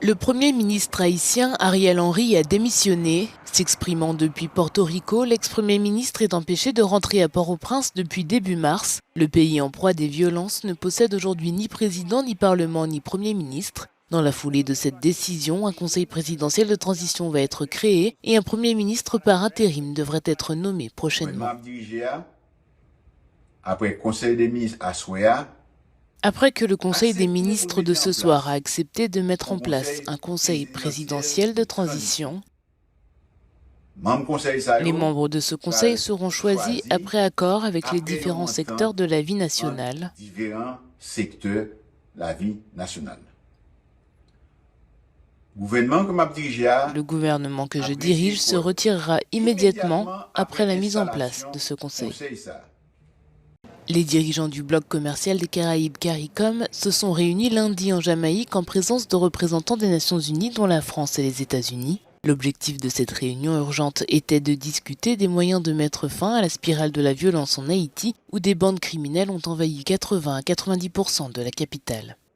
Le Premier ministre haïtien Ariel Henry a démissionné. S'exprimant depuis Porto Rico, l'ex-premier ministre est empêché de rentrer à Port-au-Prince depuis début mars. Le pays en proie des violences ne possède aujourd'hui ni président, ni parlement, ni Premier ministre. Dans la foulée de cette décision, un conseil présidentiel de transition va être créé et un Premier ministre par intérim devrait être nommé prochainement. Après conseil des ministres à Soya, Après que le Conseil des ministres de ce soir a accepté de mettre en place un conseil présidentiel de transition, les membres de ce conseil seront choisis après accord avec les différents secteurs de la vie nationale. Le gouvernement que je dirige se retirera immédiatement après la mise en place de ce conseil. Les dirigeants du bloc commercial des Caraïbes CARICOM se sont réunis lundi en Jamaïque en présence de représentants des Nations Unies dont la France et les États-Unis. L'objectif de cette réunion urgente était de discuter des moyens de mettre fin à la spirale de la violence en Haïti où des bandes criminelles ont envahi 80 à 90% de la capitale.